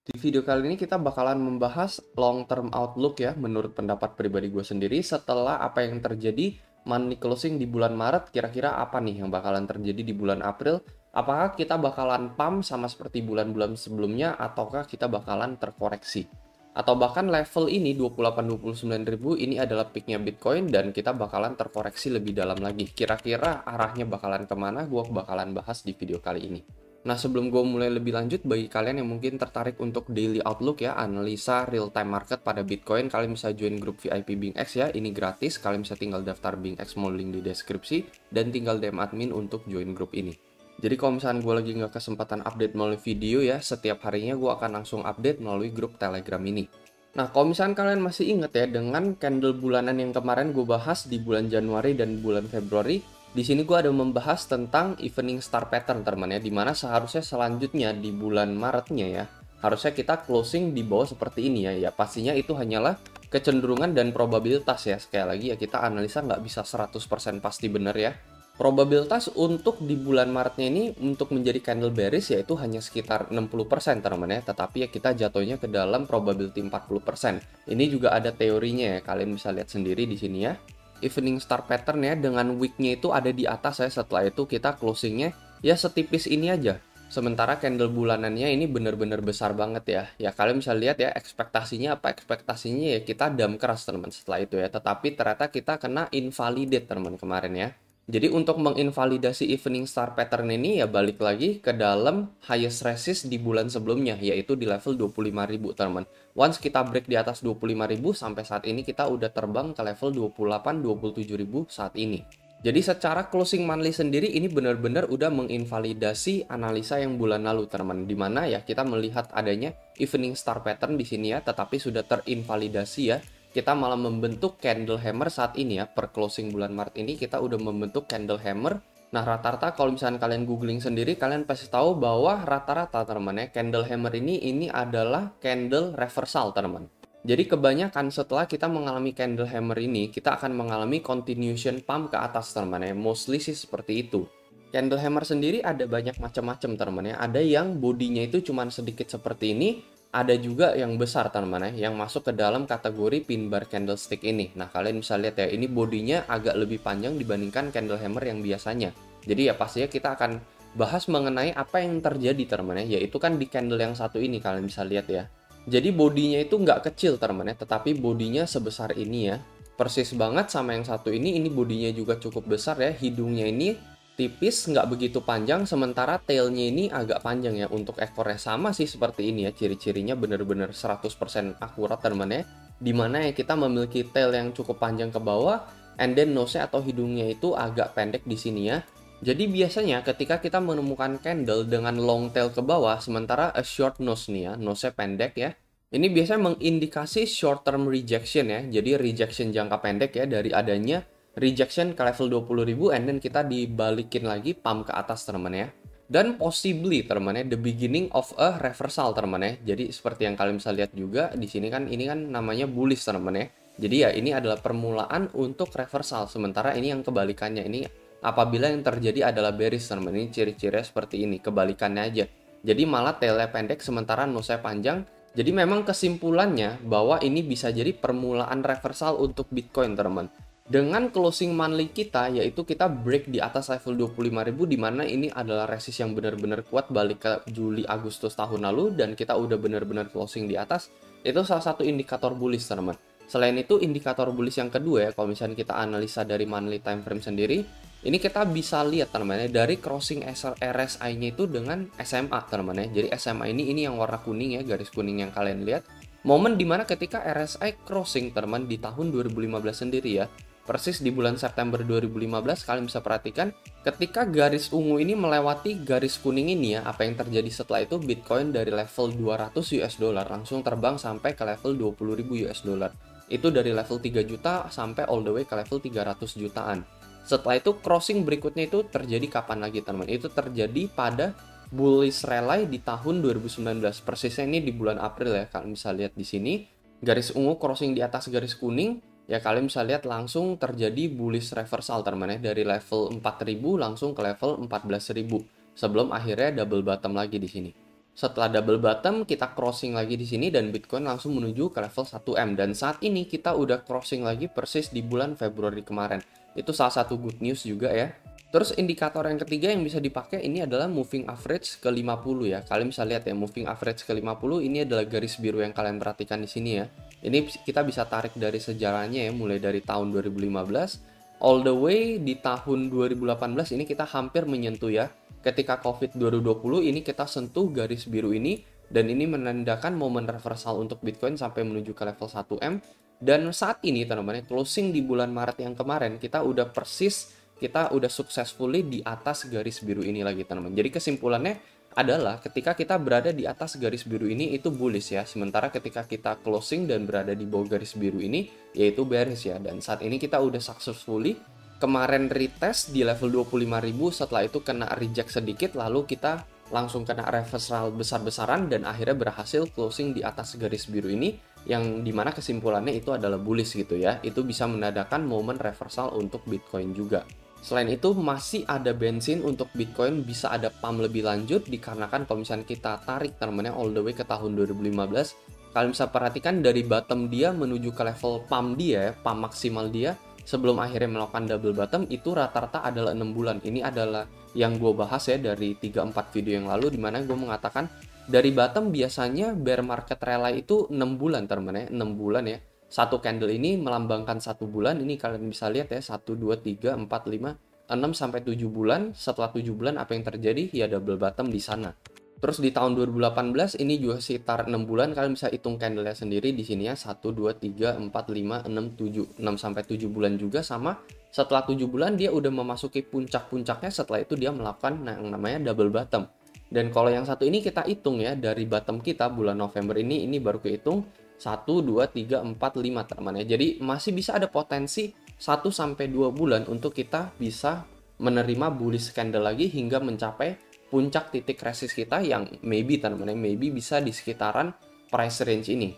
Di video kali ini kita bakalan membahas long term outlook ya, menurut pendapat pribadi gue sendiri setelah apa yang terjadi monthly closing di bulan Maret, kira-kira apa nih yang bakalan terjadi di bulan April? Apakah kita bakalan pump sama seperti bulan-bulan sebelumnya ataukah kita bakalan terkoreksi? Atau bahkan level ini 28-29 ribu ini adalah peaknya Bitcoin dan kita bakalan terkoreksi lebih dalam lagi. Kira-kira arahnya bakalan kemana? Gue bakalan bahas di video kali ini. Nah, sebelum gue mulai lebih lanjut, bagi kalian yang mungkin tertarik untuk daily outlook ya, analisa real time market pada Bitcoin, kalian bisa join grup VIP BingX ya, ini gratis, kalian bisa tinggal daftar BingX, mau link di deskripsi, dan tinggal DM admin untuk join grup ini. Jadi kalau misalnya gue lagi nggak kesempatan update melalui video ya, setiap harinya gue akan langsung update melalui grup Telegram ini. Nah, kalau misalnya kalian masih inget ya, dengan candle bulanan yang kemarin gue bahas di bulan Januari dan bulan Februari, di sini gue ada membahas tentang evening star pattern teman ya, dimana seharusnya selanjutnya di bulan Maretnya ya, harusnya kita closing di bawah seperti ini ya. Ya pastinya itu hanyalah kecenderungan dan probabilitas ya. Sekali lagi ya, kita analisa nggak bisa 100% pasti benar ya. Probabilitas untuk di bulan Maretnya ini untuk menjadi candle bearish yaitu hanya sekitar 60% teman ya, tetapi ya kita jatuhnya ke dalam probability 40%. Ini juga ada teorinya ya, kalian bisa lihat sendiri di sini ya. Evening star pattern ya, dengan wick-nya itu ada di atas ya, setelah itu kita closingnya ya setipis ini aja. Sementara candle bulanannya ini benar-benar besar banget ya. Ya kalian bisa lihat ya ekspektasinya apa? Ekspektasinya ya kita dump keras teman setelah itu ya. Tetapi ternyata kita kena invalidate teman kemarin ya. Jadi untuk menginvalidasi evening star pattern ini ya balik lagi ke dalam highest resist di bulan sebelumnya, yaitu di level 25.000 teman. Once kita break di atas 25.000 sampai saat ini kita udah terbang ke level 28-27.000 saat ini. Jadi secara closing monthly sendiri ini benar-benar udah menginvalidasi analisa yang bulan lalu teman, dimana ya kita melihat adanya evening star pattern di sini ya, tetapi sudah terinvalidasi ya. Kita malah membentuk candle hammer saat ini ya, per closing bulan Maret ini kita udah membentuk candle hammer. Nah, rata-rata kalau misalnya kalian googling sendiri, kalian pasti tahu bahwa rata-rata teman ya, candle hammer ini adalah candle reversal teman. Jadi kebanyakan setelah kita mengalami candle hammer ini, kita akan mengalami continuation pump ke atas teman ya, mostly sih seperti itu. Candle hammer sendiri ada banyak macam-macam teman ya, ada yang bodinya itu cuma sedikit seperti ini, ada juga yang besar teman ya, yang masuk ke dalam kategori pin bar candlestick ini. Nah, kalian bisa lihat ya, ini bodinya agak lebih panjang dibandingkan candle hammer yang biasanya. Jadi ya pastinya kita akan bahas mengenai apa yang terjadi teman ya, yaitu kan di candle yang satu ini kalian bisa lihat ya. Jadi bodinya itu nggak kecil teman ya, tetapi bodinya sebesar ini ya. Persis banget sama yang satu ini bodinya juga cukup besar ya, hidungnya ini tipis, nggak begitu panjang, sementara tailnya ini agak panjang ya. Untuk ekornya sama sih seperti ini ya, ciri-cirinya benar-benar 100% akurat teman ya, dimana ya kita memiliki tail yang cukup panjang ke bawah, and then nose atau hidungnya itu agak pendek di sini ya. Jadi biasanya ketika kita menemukan candle dengan long tail ke bawah, sementara a short nose nih ya, nose pendek ya, ini biasanya mengindikasi short term rejection ya, jadi rejection jangka pendek ya dari adanya rejection ke level 20.000 and then kita dibalikin lagi pump ke atas teman ya. Dan possibly teman ya, the beginning of a reversal teman ya. Jadi seperti yang kalian bisa lihat juga di sini kan, ini kan namanya bullish teman ya. Jadi ya ini adalah permulaan untuk reversal, sementara ini yang kebalikannya, ini apabila yang terjadi adalah bearish teman. Ini ciri-cirinya seperti ini, kebalikannya aja. Jadi malah tailnya pendek sementara nose panjang. Jadi memang kesimpulannya bahwa ini bisa jadi permulaan reversal untuk Bitcoin teman. Dengan closing monthly kita, yaitu kita break di atas level 25.000, di mana ini adalah resist yang benar-benar kuat balik ke Juli Agustus tahun lalu, dan kita udah benar-benar closing di atas, itu salah satu indikator bullish teman. Selain itu indikator bullish yang kedua ya, kalau misalnya kita analisa dari monthly time frame sendiri, ini kita bisa lihat teman-teman ya, dari crossing RSI-nya itu dengan SMA teman-teman ya. Jadi SMA ini yang warna kuning ya, garis kuning yang kalian lihat. Momen dimana ketika RSI crossing teman di tahun 2015 sendiri ya, persis di bulan September 2015 kalian bisa perhatikan ketika garis ungu ini melewati garis kuning ini ya, apa yang terjadi setelah itu Bitcoin dari level 200 US dollar langsung terbang sampai ke level 20.000 US dollar. Itu dari level 3 juta sampai all the way ke level 300 jutaan. Setelah itu crossing berikutnya itu terjadi kapan lagi teman? Itu terjadi pada bullish rally di tahun 2019. Persisnya ini di bulan April ya, kalian bisa lihat di sini garis ungu crossing di atas garis kuning. Ya kalian bisa lihat langsung terjadi bullish reversal teman ya, dari level 4.000 langsung ke level 14.000 sebelum akhirnya double bottom lagi di sini. Setelah double bottom, kita crossing lagi di sini dan Bitcoin langsung menuju ke level 1M. Dan saat ini kita udah crossing lagi persis di bulan Februari kemarin. Itu salah satu good news juga ya. Terus indikator yang ketiga yang bisa dipakai ini adalah moving average ke 50 ya. Kalian bisa lihat ya, moving average ke 50 ini adalah garis biru yang kalian perhatikan di sini ya. Ini kita bisa tarik dari sejarahnya ya, mulai dari tahun 2015 all the way di tahun 2018 ini kita hampir menyentuh ya. Ketika COVID 2020 ini kita sentuh garis biru ini dan ini menandakan momen reversal untuk Bitcoin sampai menuju ke level 1M. Dan saat ini teman-teman, closing di bulan Maret yang kemarin kita udah persis, kita udah successfully di atas garis biru ini lagi teman-teman. Jadi kesimpulannya adalah ketika kita berada di atas garis biru ini itu bullish ya. Sementara ketika kita closing dan berada di bawah garis biru ini yaitu bearish ya. Dan saat ini kita udah successfully kemarin retest di level 25.000, setelah itu kena reject sedikit, lalu kita langsung kena reversal besar-besaran dan akhirnya berhasil closing di atas garis biru ini, yang dimana kesimpulannya itu adalah bullish gitu ya. Itu bisa menandakan momen reversal untuk Bitcoin juga. Selain itu masih ada bensin untuk Bitcoin bisa ada pump lebih lanjut, dikarenakan kalau misalnya kita tarik termennya all the way ke tahun 2015, kalian bisa perhatikan dari bottom dia menuju ke level pump dia, pump maksimal dia, sebelum akhirnya melakukan double bottom itu rata-rata adalah 6 bulan. Ini adalah yang gue bahas ya dari 3-4 video yang lalu, dimana gue mengatakan dari bottom biasanya bear market rally itu 6 bulan teman-teman ya, 6 bulan ya. Satu candle ini melambangkan 1 bulan, ini kalian bisa lihat ya, 1, 2, 3, 4, 5, 6 sampai 7 bulan. Setelah 7 bulan apa yang terjadi? Ya double bottom di sana. Terus di tahun 2018 ini juga sekitar 6 bulan, kalian bisa hitung candle-nya sendiri di sini ya, 1 2 3 4 5 6 7, 6 sampai 7 bulan juga sama. Setelah 7 bulan dia udah memasuki puncak-puncaknya, setelah itu dia melakukan yang namanya double bottom. Dan kalau yang satu ini kita hitung ya, dari bottom kita bulan November ini baru kehitung 1 2 3 4 5 teman ya. Jadi masih bisa ada potensi 1 sampai 2 bulan untuk kita bisa menerima bullish candle lagi hingga mencapai puncak titik resist kita yang maybe teman-teman, maybe bisa di sekitaran price range ini.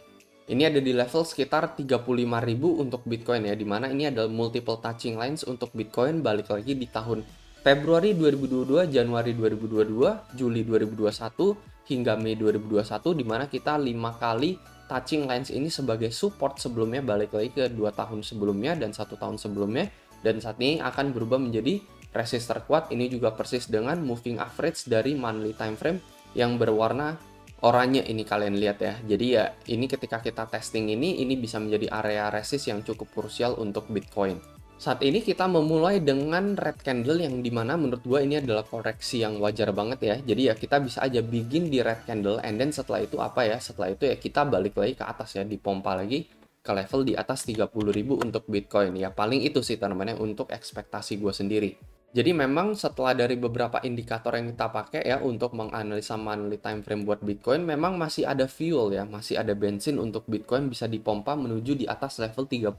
Ini ada di level sekitar 35.000 untuk Bitcoin ya, dimana ini adalah multiple touching lines untuk Bitcoin balik lagi di tahun Februari 2022, Januari 2022, Juli 2021, hingga Mei 2021, dimana kita 5 kali touching lines ini sebagai support sebelumnya balik lagi ke 2 tahun sebelumnya dan 1 tahun sebelumnya, dan saat ini akan berubah menjadi resist terkuat. Ini juga persis dengan moving average dari monthly time frame yang berwarna oranye ini kalian lihat ya. Jadi ya ini ketika kita testing ini bisa menjadi area resist yang cukup krusial untuk Bitcoin. Saat ini kita memulai dengan red candle yang dimana menurut gua ini adalah koreksi yang wajar banget ya. Jadi ya kita bisa aja begin di red candle and then setelah itu apa ya? Setelah itu ya kita balik lagi ke atas ya, dipompa lagi ke level di atas 30.000 untuk Bitcoin ya. Paling itu sih teman-teman untuk ekspektasi gua sendiri. Jadi memang setelah dari beberapa indikator yang kita pakai ya untuk menganalisa monthly time frame buat Bitcoin, memang masih ada fuel ya, masih ada bensin untuk Bitcoin bisa dipompa menuju di atas level 30.000,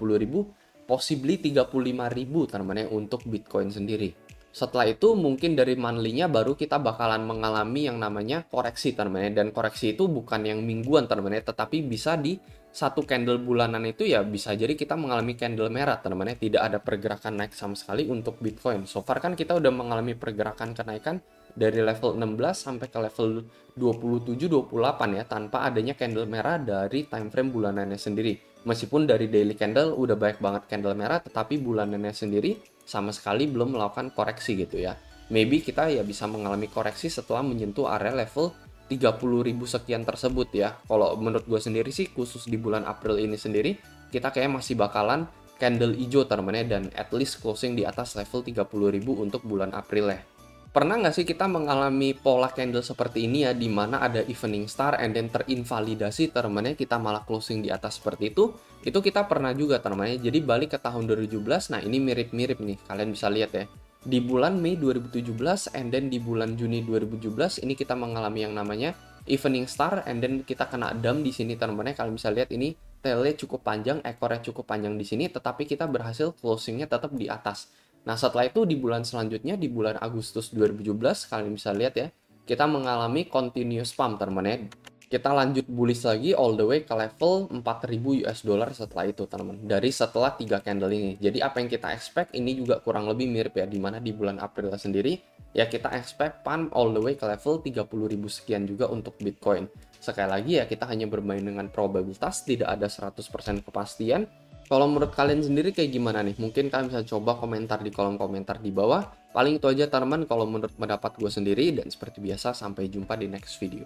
possibly 35.000 teman-teman untuk Bitcoin sendiri. Setelah itu mungkin dari monthly-nya baru kita bakalan mengalami yang namanya koreksi teman-teman, dan koreksi itu bukan yang mingguan teman-teman, tetapi bisa di satu candle bulanan itu ya bisa jadi kita mengalami candle merah teman-teman, tidak ada pergerakan naik sama sekali untuk Bitcoin. So far kan kita udah mengalami pergerakan kenaikan dari level 16 sampai ke level 27-28 ya, tanpa adanya candle merah dari time frame bulanannya sendiri. Meskipun dari daily candle udah banyak banget candle merah, tetapi bulanannya sendiri sama sekali belum melakukan koreksi gitu ya. Maybe kita ya bisa mengalami koreksi setelah menyentuh area level 30.000 sekian tersebut ya. Kalau menurut gue sendiri sih khusus di bulan April ini sendiri kita kayak masih bakalan candle hijau teman-teman dan at least closing di atas level 30.000 untuk bulan April ya. Pernah nggak sih kita mengalami pola candle seperti ini ya, di mana ada evening star and then terinvalidasi teman-teman, kita malah closing di atas seperti itu kita pernah juga teman-teman. Jadi balik ke tahun 2017, nah ini mirip-mirip nih, kalian bisa lihat ya. Di bulan Mei 2017 and then di bulan Juni 2017 ini kita mengalami yang namanya evening star and then kita kena dump di sini teman-teman. Kalian bisa lihat ini tailnya cukup panjang, ekornya cukup panjang di sini, tetapi kita berhasil closingnya tetap di atas. Nah setelah itu di bulan selanjutnya di bulan Agustus 2017 kalian bisa lihat ya, kita mengalami continuous pump teman-teman. Kita lanjut bullish lagi all the way ke level 4.000 US dollar setelah itu teman-teman. Dari setelah 3 candle ini. Jadi apa yang kita expect ini juga kurang lebih mirip ya, dimana di bulan April sendiri ya kita expect pump all the way ke level 30.000 sekian juga untuk Bitcoin. Sekali lagi ya kita hanya bermain dengan probabilitas, tidak ada 100% kepastian. Kalau menurut kalian sendiri kayak gimana nih? Mungkin kalian bisa coba komentar di kolom komentar di bawah. Paling itu aja teman-teman kalau menurut pendapat gue sendiri, dan seperti biasa sampai jumpa di next video.